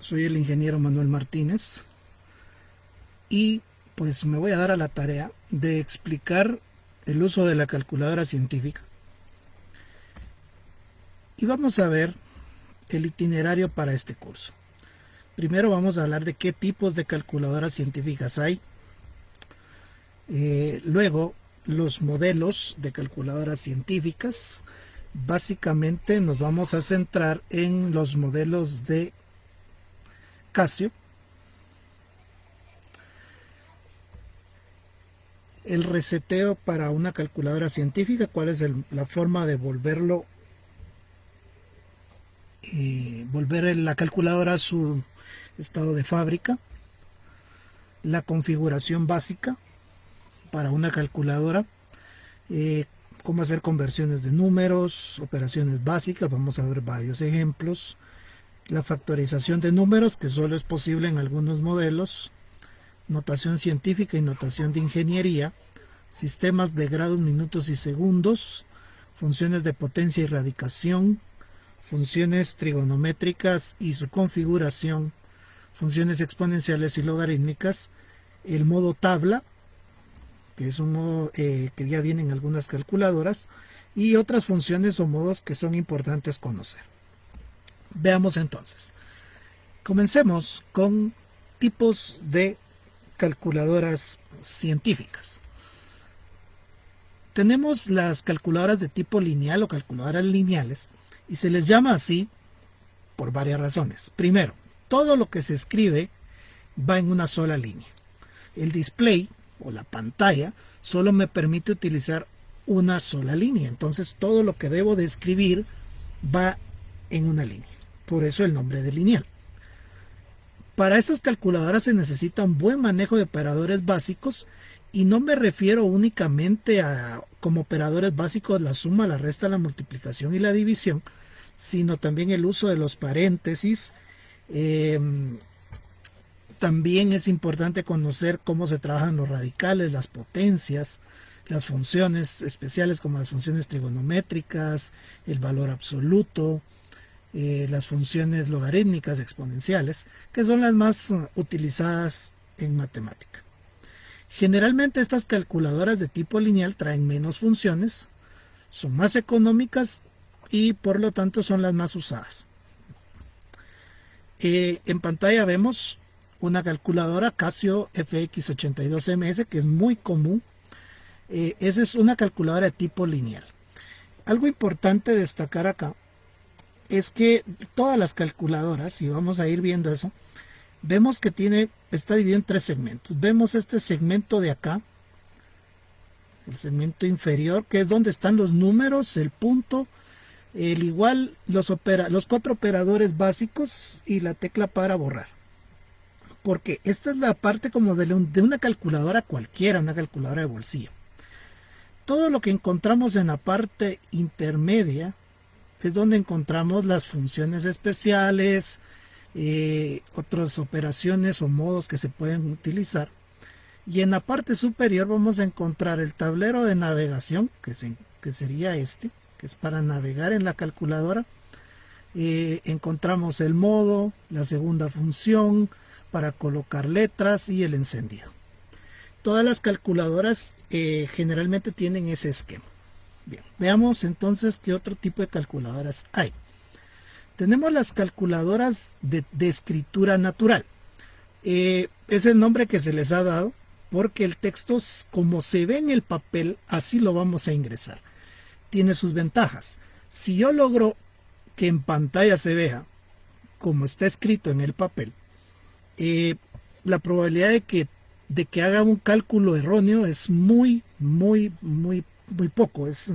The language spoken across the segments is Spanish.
Soy el ingeniero Manuel Martínez y pues me voy a dar a la tarea de explicar el uso de la calculadora científica. Y vamos a ver el itinerario para este curso. Primero vamos a hablar de qué tipos de calculadoras científicas hay. Luego, los modelos de calculadoras científicas. Básicamente nos vamos a centrar en los modelos de Casio. El reseteo para una calculadora científica, cuál es la forma de volver la calculadora a su estado de fábrica. La configuración básica para una calculadora, cómo hacer conversiones de números, operaciones básicas, vamos a ver varios ejemplos. La factorización de números, que solo es posible en algunos modelos. Notación científica y notación de ingeniería. Sistemas de grados, minutos y segundos. Funciones de potencia y radicación. Funciones trigonométricas y su configuración. Funciones exponenciales y logarítmicas. El modo tabla, que es un modo que ya viene en algunas calculadoras, y otras funciones o modos que son importantes conocer. Veamos entonces. Comencemos con tipos de calculadoras científicas. Tenemos las calculadoras de tipo lineal o calculadoras lineales, y se les llama así por varias razones. Primero, todo lo que se escribe va en una sola línea. El display o la pantalla solo me permite utilizar una sola línea, entonces todo lo que debo de escribir va en una línea, por eso el nombre de lineal. Para estas calculadoras se necesita un buen manejo de operadores básicos, y no me refiero únicamente a como operadores básicos la suma, la resta, la multiplicación y la división, sino también el uso de los paréntesis. También es importante conocer cómo se trabajan los radicales, las potencias, las funciones especiales como las funciones trigonométricas, el valor absoluto, las funciones logarítmicas exponenciales, que son las más utilizadas en matemática. Generalmente estas calculadoras de tipo lineal traen menos funciones, son más económicas y por lo tanto son las más usadas. En pantalla vemos una calculadora Casio FX82MS, que es muy común. Esa es una calculadora de tipo lineal. Algo importante destacar acá es que todas las calculadoras, y vamos a ir viendo eso, vemos que está dividido en tres segmentos. Vemos este segmento de acá, el segmento inferior, que es donde están los números, el punto, el igual, los cuatro operadores básicos y la tecla para borrar. Porque esta es la parte como de una calculadora cualquiera, una calculadora de bolsillo. Todo lo que encontramos en la parte intermedia es donde encontramos las funciones especiales, otras operaciones o modos que se pueden utilizar. Y en la parte superior vamos a encontrar el tablero de navegación, que sería que es para navegar en la calculadora. Encontramos el modo, la segunda función para colocar letras y el encendido. Todas las calculadoras generalmente tienen ese esquema. Bien, veamos entonces qué otro tipo de calculadoras hay. Tenemos las calculadoras de escritura natural. Es el nombre que se les ha dado porque el texto, como se ve en el papel, así lo vamos a ingresar. Tiene sus ventajas. Si yo logro que en pantalla se vea como está escrito en el papel, la probabilidad de que haga un cálculo erróneo es muy poco. Es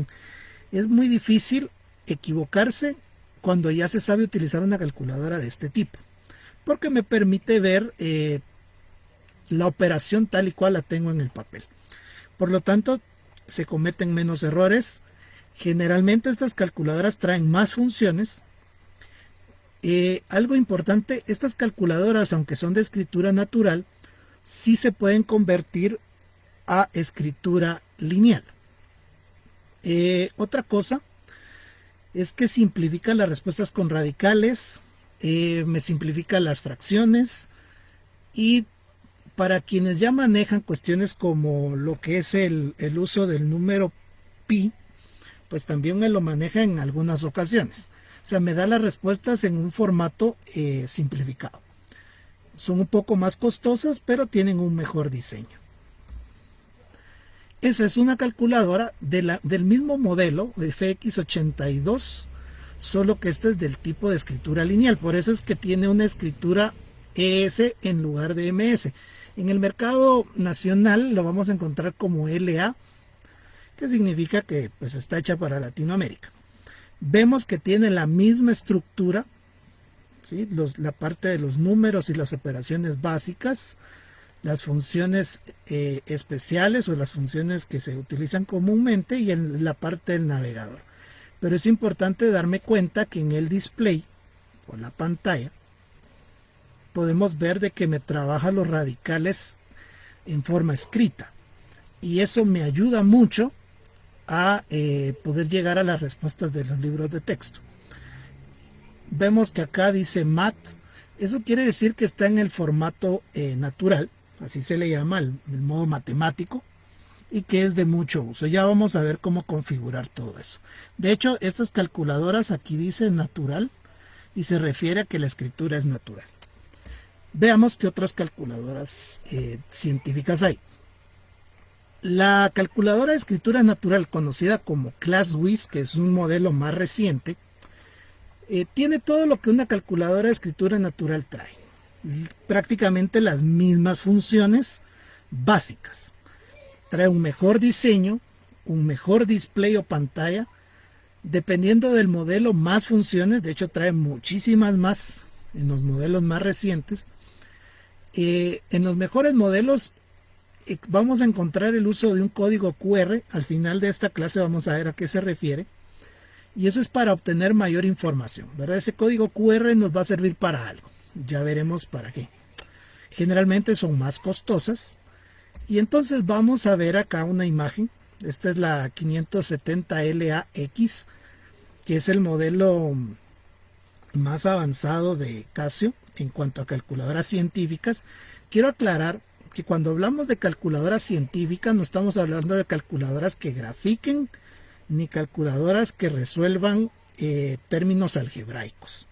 muy difícil equivocarse cuando ya se sabe utilizar una calculadora de este tipo, porque me permite ver la operación tal y cual la tengo en el papel. Por lo tanto, se cometen menos errores. Generalmente estas calculadoras traen más funciones. Algo importante, estas calculadoras, aunque son de escritura natural, sí se pueden convertir a escritura lineal. Otra cosa es que simplifican las respuestas con radicales, me simplifica las fracciones, y para quienes ya manejan cuestiones como lo que es el uso del número pi, pues también me lo maneja en algunas ocasiones. O sea, me da las respuestas en un formato simplificado. Son un poco más costosas, pero tienen un mejor diseño. Esa es una calculadora del mismo modelo, FX82, solo que este es del tipo de escritura lineal. Por eso es que tiene una escritura ES en lugar de MS. En el mercado nacional lo vamos a encontrar como LA, que significa que pues, está hecha para Latinoamérica. Vemos que tiene la misma estructura, ¿sí? La parte de los números y las operaciones básicas, las funciones especiales o las funciones que se utilizan comúnmente, y en la parte del navegador. Pero es importante darme cuenta que en el display o la pantalla podemos ver de que me trabaja los radicales en forma escrita, y eso me ayuda mucho a poder llegar a las respuestas de los libros de texto. Vemos que acá dice mat, eso quiere decir que está en el formato natural, así se le llama, el modo matemático, y que es de mucho uso. Ya vamos a ver cómo configurar todo eso. De hecho, estas calculadoras aquí dice natural y se refiere a que la escritura es natural. Veamos qué otras calculadoras científicas hay. La calculadora de escritura natural, conocida como ClassWiz, que es un modelo más reciente, tiene todo lo que una calculadora de escritura natural trae. Prácticamente las mismas funciones básicas. Trae un mejor diseño, un mejor display o pantalla. Dependiendo del modelo, más funciones. De hecho, trae muchísimas más en los modelos más recientes. En los mejores modelos vamos a encontrar el uso de un código QR. Al final de esta clase vamos a ver a qué se refiere. Y eso es para obtener mayor información, ¿verdad? Ese código QR nos va a servir para algo. Ya veremos para qué. Generalmente son más costosas. Y entonces vamos a ver acá una imagen. Esta es la 570LAX, que es el modelo más avanzado de Casio en cuanto a calculadoras científicas. Quiero aclarar que cuando hablamos de calculadoras científicas no estamos hablando de calculadoras que grafiquen ni calculadoras que resuelvan términos algebraicos.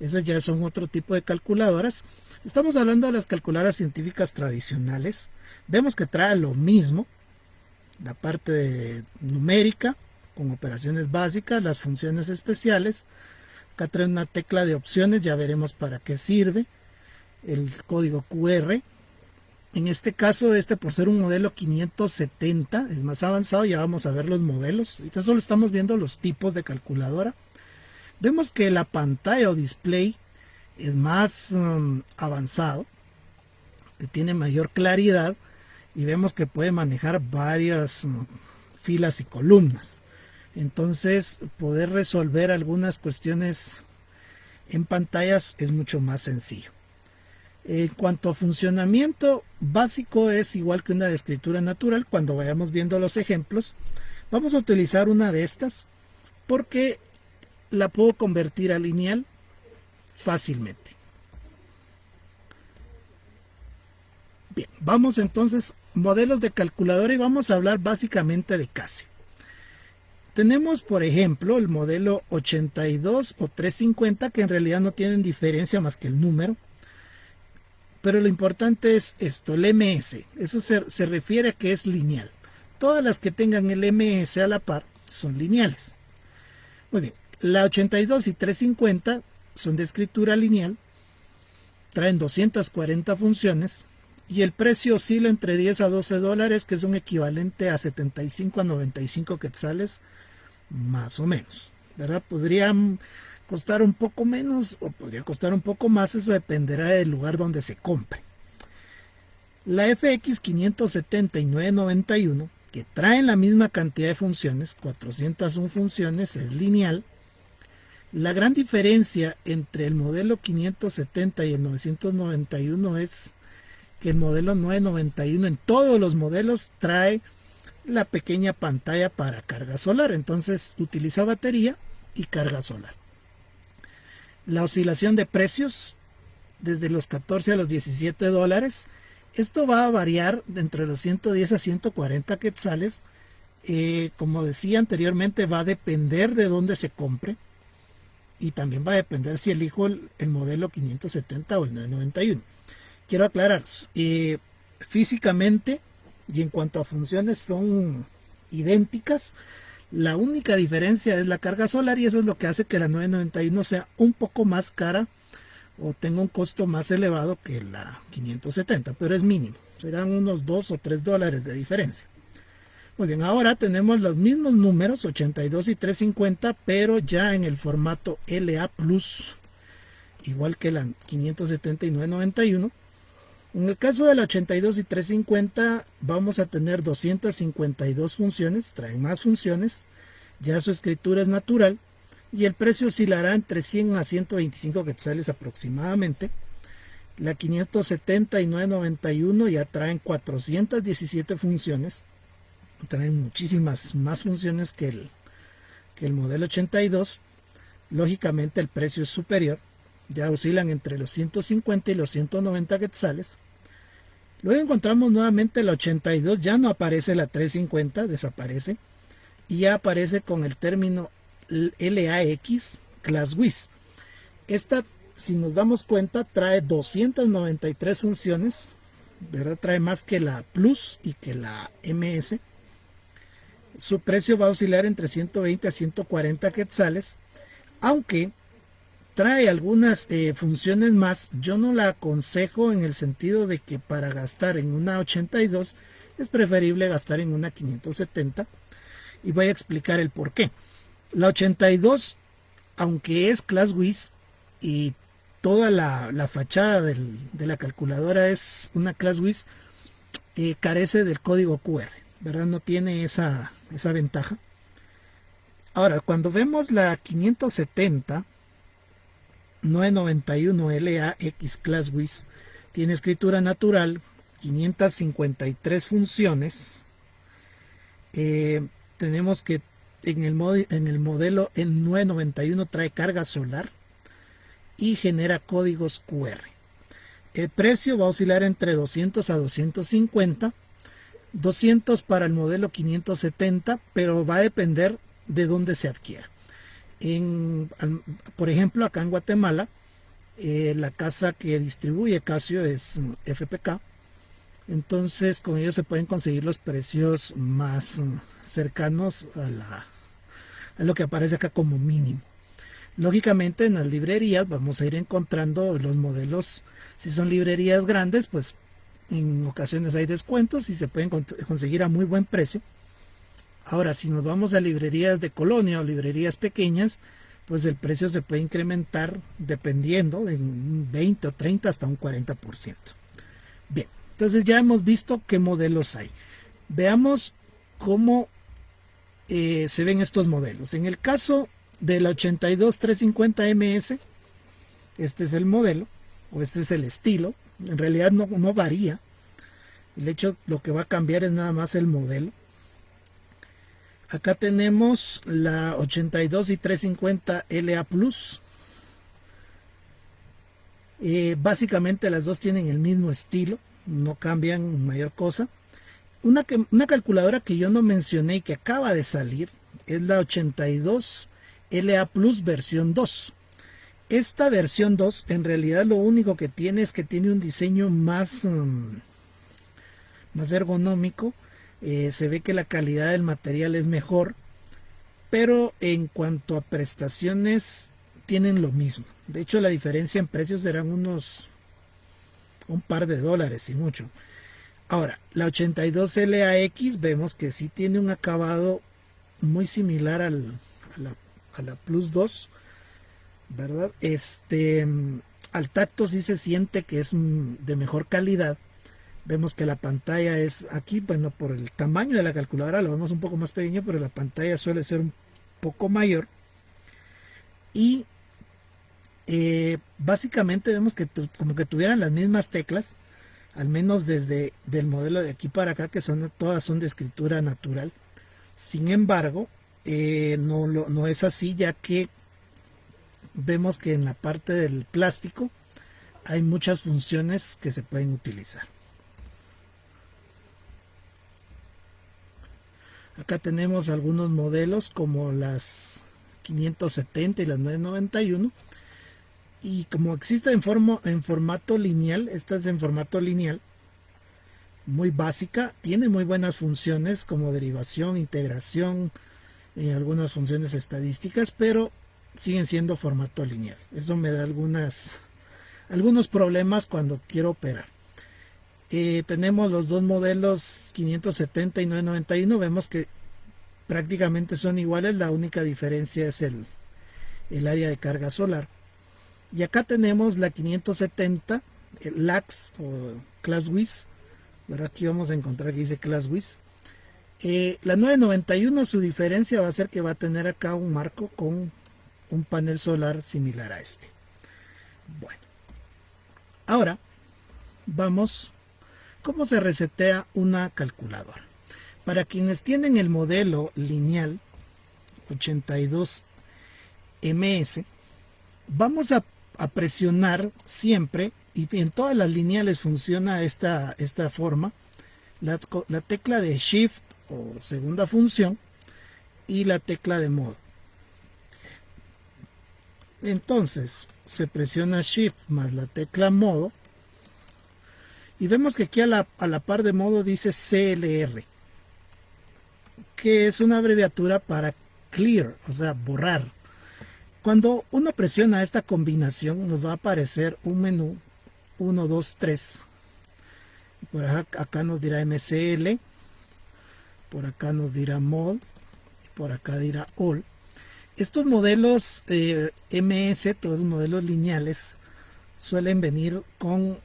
Esos ya son otro tipo de calculadoras. Estamos hablando de las calculadoras científicas tradicionales. Vemos que trae lo mismo, la parte numérica con operaciones básicas, las funciones especiales. Acá trae una tecla de opciones, ya veremos para qué sirve. El código QR. En este caso, por ser un modelo 570, es más avanzado. Ya vamos a ver los modelos. Ahorita solo estamos viendo los tipos de calculadora. Vemos que la pantalla o display es más avanzado, tiene mayor claridad, y vemos que puede manejar varias filas y columnas. Entonces, poder resolver algunas cuestiones en pantallas es mucho más sencillo. En cuanto a funcionamiento básico, es igual que una de escritura natural. Cuando vayamos viendo los ejemplos, vamos a utilizar una de estas porque la puedo convertir a lineal fácilmente. Bien, vamos entonces modelos de calculadora, y vamos a hablar básicamente de Casio. Tenemos, por ejemplo, el modelo 82 o 350, que en realidad no tienen diferencia más que el número. Pero lo importante es esto, el MS. Eso se refiere a que es lineal. Todas las que tengan el MS a la par son lineales. Muy bien, la 82 y 350 son de escritura lineal. Traen 240 funciones. Y el precio oscila entre 10 a 12 dólares, que es un equivalente a 75 a 95 quetzales, más o menos, ¿verdad? Podrían costar un poco menos o podría costar un poco más, eso dependerá del lugar donde se compre. La FX 570 y 991, que traen la misma cantidad de funciones, 401 funciones, es lineal. La gran diferencia entre el modelo 570 y el 991 es que el modelo 991 en todos los modelos trae la pequeña pantalla para carga solar. Entonces utiliza batería y carga solar. La oscilación de precios desde los 14 a los 17 dólares. Esto va a variar de entre los 110 a 140 quetzales. Como decía anteriormente, va a depender de dónde se compre. Y también va a depender si elijo el modelo 570 o el 991. Quiero aclarar, físicamente y en cuanto a funciones son idénticas. La única diferencia es la carga solar y eso es lo que hace que la 991 sea un poco más cara o tenga un costo más elevado que la 570, pero es mínimo. Serán unos 2 o 3 dólares de diferencia. Muy bien, ahora tenemos los mismos números, 82 y 350, pero ya en el formato LA Plus, igual que la 570 y 991. En el caso de la 82 y 350 vamos a tener 252 funciones, traen más funciones, ya su escritura es natural y el precio oscilará entre 100 a 125 quetzales aproximadamente. La 570 y 991 ya traen 417 funciones, traen muchísimas más funciones que el modelo 82. Lógicamente el precio es superior, ya oscilan entre los 150 y los 190 quetzales. Luego encontramos nuevamente la 82, ya no aparece la 350, desaparece, y ya aparece con el término LAX Class WIS. Esta, si nos damos cuenta, trae 293 funciones, ¿verdad? Trae más que la Plus y que la MS. Su precio va a oscilar entre 120 a 140 quetzales, aunque trae algunas funciones más. Yo no la aconsejo en el sentido de que para gastar en una 82 es preferible gastar en una 570 y voy a explicar el por qué. La 82, aunque es Class WIS y toda la fachada de la calculadora es una Class WIS, carece del código QR, ¿verdad? No tiene esa ventaja. Ahora, cuando vemos la 570 991 LAX Class WIS, tiene escritura natural, 553 funciones. Tenemos que en el modelo en 991 trae carga solar y genera códigos QR. El precio va a oscilar entre 200 a 250, 200 para el modelo 570, pero va a depender de dónde se adquiera. Por ejemplo, acá en Guatemala, la casa que distribuye Casio es FPK. Entonces con ellos se pueden conseguir los precios más cercanos a lo que aparece acá como mínimo. Lógicamente en las librerías vamos a ir encontrando los modelos. Si son librerías grandes, pues en ocasiones hay descuentos y se pueden conseguir a muy buen precio. Ahora, si nos vamos a librerías de colonia o librerías pequeñas, pues el precio se puede incrementar dependiendo de un 20 o 30 hasta un 40%. Bien, entonces ya hemos visto qué modelos hay. Veamos cómo se ven estos modelos. En el caso de la 82350MS, este es el modelo o este es el estilo. En realidad no varía. El hecho, lo que va a cambiar es nada más el modelo. Acá tenemos la 82 y 350 LA Plus. Básicamente las dos tienen el mismo estilo, no cambian mayor cosa. Una calculadora que yo no mencioné y que acaba de salir es la 82 LA Plus versión 2. Esta versión 2 en realidad lo único que tiene es que tiene un diseño más ergonómico. Se ve que la calidad del material es mejor, pero en cuanto a prestaciones tienen lo mismo. De hecho, la diferencia en precios serán un par de dólares y mucho. Ahora, la 82 LAX vemos que sí tiene un acabado muy similar a la Plus 2, ¿verdad? Al tacto sí se siente que es de mejor calidad. Vemos que la pantalla es aquí, bueno, por el tamaño de la calculadora lo vemos un poco más pequeño, pero la pantalla suele ser un poco mayor. Y básicamente vemos que como que tuvieran las mismas teclas, al menos desde el modelo de aquí para acá, que todas son de escritura natural. Sin embargo, no es así, ya que vemos que en la parte del plástico hay muchas funciones que se pueden utilizar. Acá tenemos algunos modelos como las 570 y las 991. Y como existe en formato lineal, esta es en formato lineal, muy básica, tiene muy buenas funciones como derivación, integración, algunas funciones estadísticas, pero siguen siendo formato lineal. Eso me da algunos problemas cuando quiero operar. Tenemos los dos modelos 570 y 991, vemos que prácticamente son iguales, la única diferencia es el área de carga solar. Y acá tenemos la 570, el LAX o ClassWiz, ¿verdad? Aquí vamos a encontrar que dice ClassWiz. La 991, su diferencia va a ser que va a tener acá un marco con un panel solar similar a este. Bueno, ahora vamos, ¿cómo se resetea una calculadora? Para quienes tienen el modelo lineal 82MS, vamos a presionar siempre, y en todas las lineales funciona esta forma, la tecla de Shift o segunda función y la tecla de modo. Entonces se presiona Shift más la tecla modo y vemos que aquí a la par de modo dice CLR, que es una abreviatura para Clear, o sea, borrar. Cuando uno presiona esta combinación nos va a aparecer un menú 1, 2, 3. Por acá nos dirá MCL, por acá nos dirá Mod, por acá dirá All. Estos modelos MS, todos los modelos lineales, suelen venir con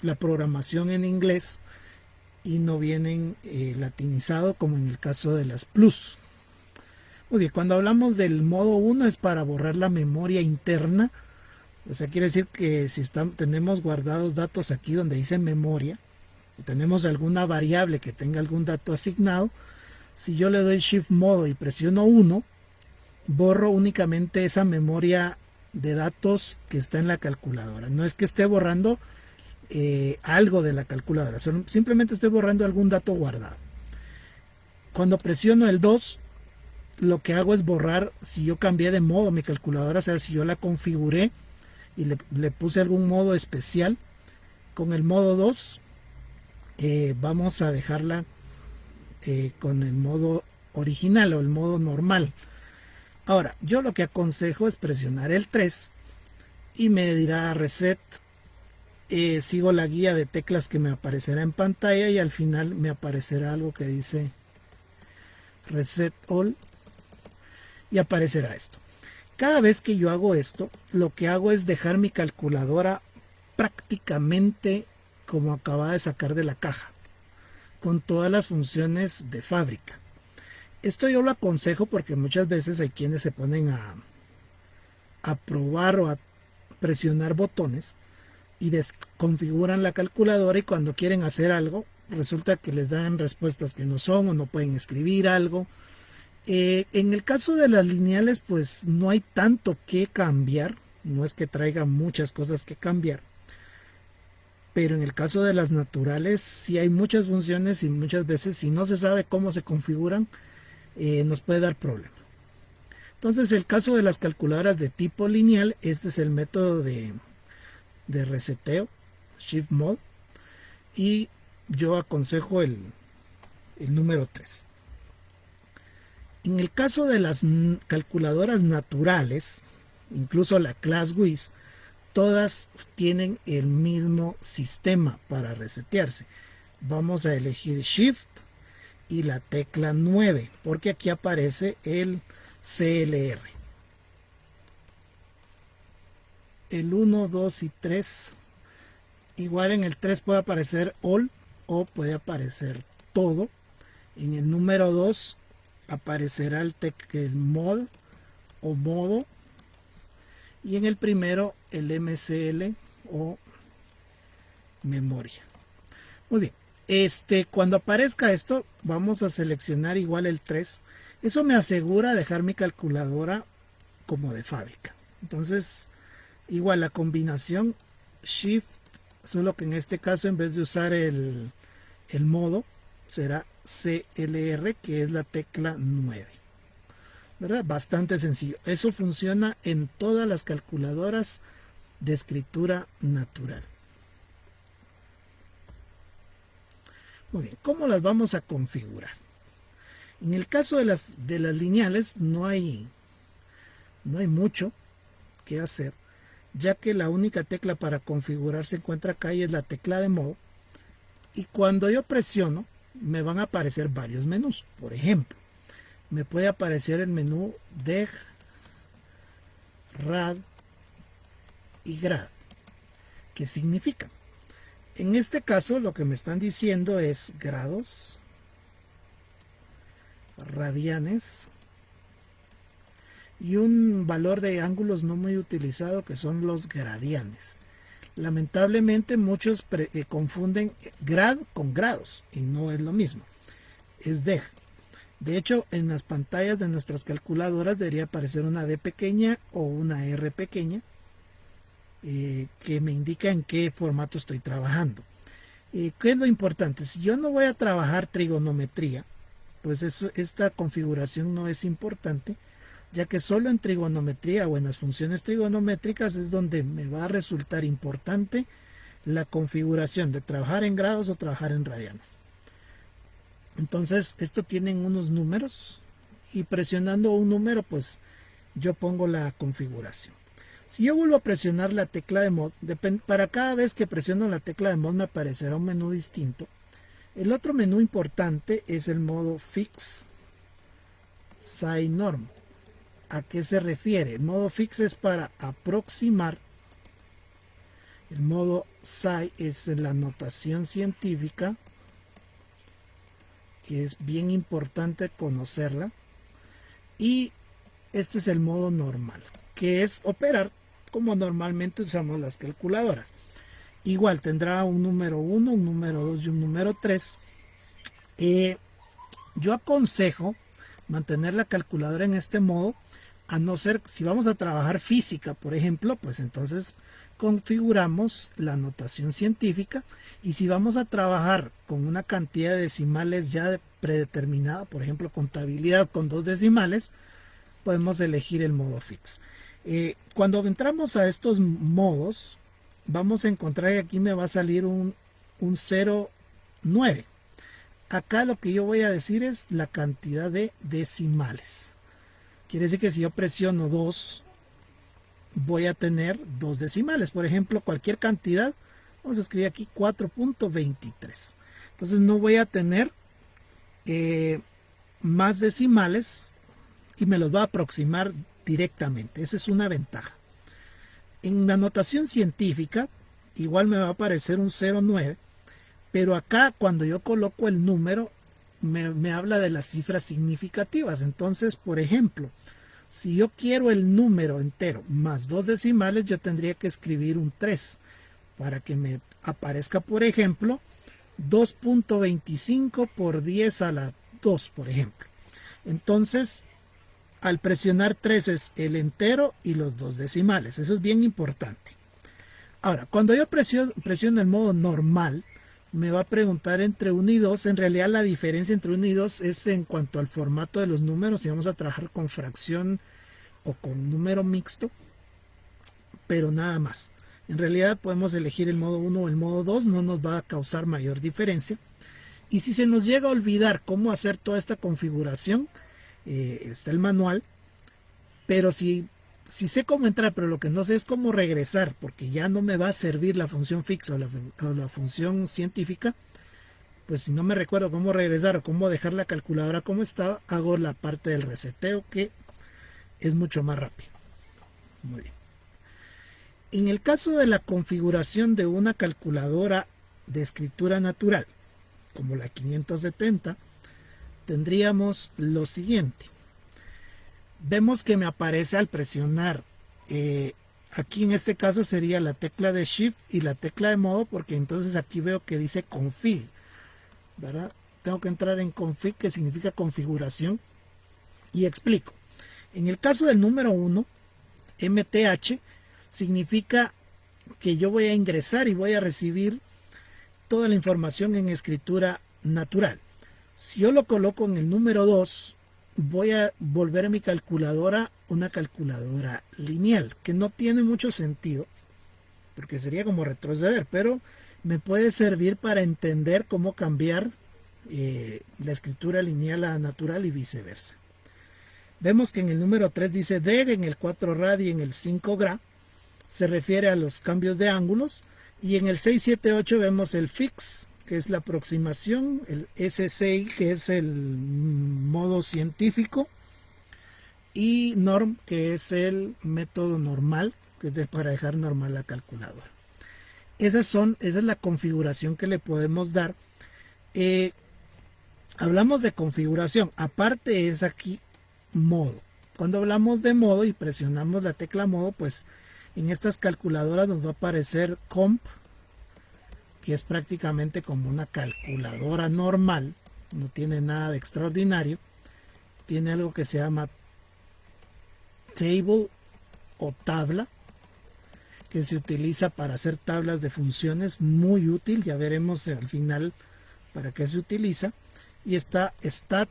la programación en inglés y no vienen latinizado como en el caso de las Plus. Muy bien, cuando hablamos del modo 1 es para borrar la memoria interna. O sea, quiere decir que si tenemos guardados datos aquí donde dice memoria, y tenemos alguna variable que tenga algún dato asignado, si yo le doy Shift modo y presiono 1, borro únicamente esa memoria de datos que está en la calculadora. No es que esté borrando algo de la calculadora, simplemente estoy borrando algún dato guardado. Cuando presiono el 2, lo que hago es borrar, si yo cambié de modo mi calculadora, o sea, si yo la configuré y le puse algún modo especial, con el modo 2 vamos a dejarla con el modo original o el modo normal. Ahora, yo lo que aconsejo es presionar el 3 y me dirá reset. Sigo la guía de teclas que me aparecerá en pantalla y al final me aparecerá algo que dice reset all y aparecerá esto. Cada vez que yo hago esto, lo que hago es dejar mi calculadora prácticamente como acababa de sacar de la caja, con todas las funciones de fábrica. Esto yo lo aconsejo porque muchas veces hay quienes se ponen a probar o a presionar botones y desconfiguran la calculadora, y cuando quieren hacer algo resulta que les dan respuestas que no son o no pueden escribir algo. En el caso de las lineales pues no hay tanto que cambiar, no es que traiga muchas cosas que cambiar, pero en el caso de las naturales sí hay muchas funciones y muchas veces si no se sabe cómo se configuran nos puede dar problema. Entonces el caso de las calculadoras de tipo lineal, este es el método de reseteo, Shift Mod, y yo aconsejo el número 3. En el caso de las calculadoras naturales, incluso la ClassWiz, todas tienen el mismo sistema para resetearse. Vamos a elegir Shift y la tecla 9, porque aquí aparece el CLR. El 1, 2 y 3. Igual en el 3 puede aparecer All o puede aparecer todo. En el número 2 aparecerá el mod o modo, y en el primero el MCL o memoria. Muy bien, cuando aparezca esto vamos a seleccionar igual el 3. Eso me asegura dejar mi calculadora como de fábrica. Entonces, igual la combinación Shift, solo que en este caso en vez de usar el modo, será CLR, que es la tecla 9. ¿Verdad? Bastante sencillo. Eso funciona en todas las calculadoras de escritura natural. Muy bien, ¿cómo las vamos a configurar? En el caso de las lineales no hay mucho que hacer, ya que la única tecla para configurar se encuentra acá y es la tecla de modo. Y cuando yo presiono, me van a aparecer varios menús. Por ejemplo, me puede aparecer el menú Deg, Rad y Grad. ¿Qué significa? En este caso lo que me están diciendo es grados, radianes y un valor de ángulos no muy utilizado que son los gradianes. Lamentablemente muchos confunden grad con grados y no es lo mismo. Es Deg. De hecho, en las pantallas de nuestras calculadoras debería aparecer una D pequeña o una R pequeña que me indica en qué formato estoy trabajando. ¿Qué es lo importante? Si yo no voy a trabajar trigonometría, pues esta configuración no es importante, ya que solo en trigonometría o en las funciones trigonométricas es donde me va a resultar importante la configuración de trabajar en grados o trabajar en radianes. Entonces, esto tienen unos números y presionando un número, pues yo pongo la configuración. Si yo vuelvo a presionar la tecla de mod, para cada vez que presiono la tecla de mod me aparecerá un menú distinto. El otro menú importante es el modo Fix, Sci Norm. ¿A qué se refiere? El modo Fix es para aproximar. El modo Sci es la notación científica, que es bien importante conocerla. Y este es el modo normal, que es operar como normalmente usamos las calculadoras. Igual tendrá un número 1, un número 2 y un número 3. Yo aconsejo mantener la calculadora en este modo, a no ser si vamos a trabajar física, por ejemplo, pues entonces configuramos la notación científica. Y si vamos a trabajar con una cantidad de decimales ya predeterminada, por ejemplo contabilidad con 2 decimales, podemos elegir el modo Fix. Cuando entramos a estos modos, vamos a encontrar que aquí me va a salir un 0,9. Acá lo que yo voy a decir es la cantidad de decimales. Quiere decir que si yo presiono 2, voy a tener 2 decimales. Por ejemplo, cualquier cantidad, vamos a escribir aquí 4.23. Entonces no voy a tener más decimales y me los va a aproximar directamente. Esa es una ventaja. En la notación científica, igual me va a aparecer un 0,9, pero acá cuando yo coloco el número, me habla de las cifras significativas. Entonces, por ejemplo, si yo quiero el número entero más 2 decimales, yo tendría que escribir un 3 para que me aparezca, por ejemplo, 2.25 por 10 a la 2, por ejemplo. Entonces, al presionar 3 es el entero y los 2 decimales. Eso es bien importante. Ahora, cuando yo presiono el modo normal, me va a preguntar entre 1 y 2. En realidad la diferencia entre 1 y 2 es en cuanto al formato de los números. Si vamos a trabajar con fracción o con número mixto, pero nada más. En realidad podemos elegir el modo 1 o el modo 2, no nos va a causar mayor diferencia. Y si se nos llega a olvidar cómo hacer toda esta configuración, está el manual, pero si sé cómo entrar, pero lo que no sé es cómo regresar, porque ya no me va a servir la función fix o la función científica, pues si no me recuerdo cómo regresar o cómo dejar la calculadora como estaba, hago la parte del reseteo, que es mucho más rápido. Muy bien. En el caso de la configuración de una calculadora de escritura natural, como la 570, tendríamos lo siguiente. Vemos que me aparece al presionar, aquí en este caso sería la tecla de Shift y la tecla de modo, porque entonces aquí veo que dice config, ¿verdad? Tengo que entrar en config, que significa configuración, y explico. En el caso del número 1, MTH significa que yo voy a ingresar y voy a recibir toda la información en escritura natural. Si yo lo coloco en el número 2, voy a volver a mi calculadora una calculadora lineal, que no tiene mucho sentido, porque sería como retroceder, pero me puede servir para entender cómo cambiar la escritura lineal a natural y viceversa. Vemos que en el número 3 dice deg, en el 4 rad y en el 5 gra, se refiere a los cambios de ángulos, y en el 6, 7, 8 vemos el fix, que es la aproximación, el SCI, que es el modo científico, y norm, que es el método normal, que es para dejar normal la calculadora. Esa es la configuración que le podemos dar. Hablamos de configuración, aparte es aquí modo. Cuando hablamos de modo y presionamos la tecla modo, pues en estas calculadoras nos va a aparecer comp, que es prácticamente como una calculadora normal, no tiene nada de extraordinario. Tiene algo que se llama table o tabla, que se utiliza para hacer tablas de funciones, muy útil, ya veremos al final para qué se utiliza. Y está stat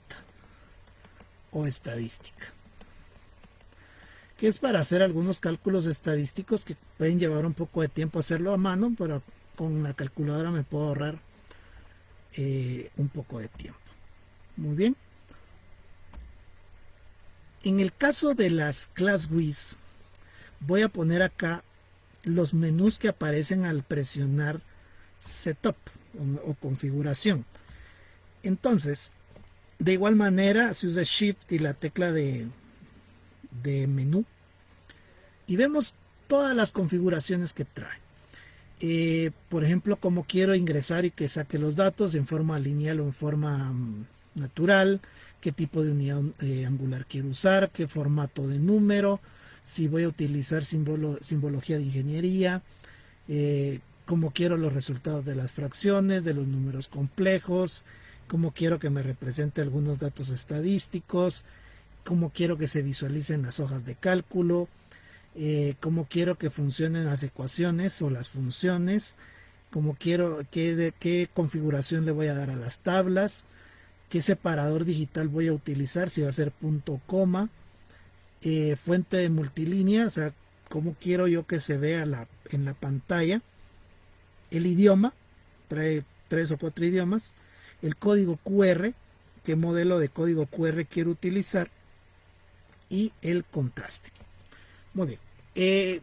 o estadística, que es para hacer algunos cálculos estadísticos que pueden llevar un poco de tiempo hacerlo a mano, pero con la calculadora me puedo ahorrar un poco de tiempo. Muy bien. En el caso de las class WIS, voy a poner acá los menús que aparecen al presionar setup o configuración. Entonces, de igual manera se usa Shift y la tecla de menú y vemos todas las configuraciones que trae. Por ejemplo, como quiero ingresar y que saque los datos en forma lineal o en forma natural, qué tipo de unidad angular quiero usar, qué formato de número, si voy a utilizar simbología de ingeniería, cómo quiero los resultados de las fracciones, de los números complejos, cómo quiero que me represente algunos datos estadísticos, cómo quiero que se visualicen las hojas de cálculo, cómo quiero que funcionen las ecuaciones o las funciones, cómo quiero, qué configuración le voy a dar a las tablas, qué separador digital voy a utilizar, si va a ser punto coma, fuente de multilínea, o sea, cómo quiero yo que se vea en la pantalla, el idioma, trae 3 o 4 idiomas, el código QR, qué modelo de código QR quiero utilizar, y el contraste. Muy bien.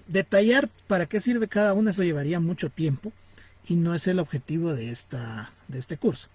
Detallar para qué sirve cada una, eso llevaría mucho tiempo y no es el objetivo de este curso.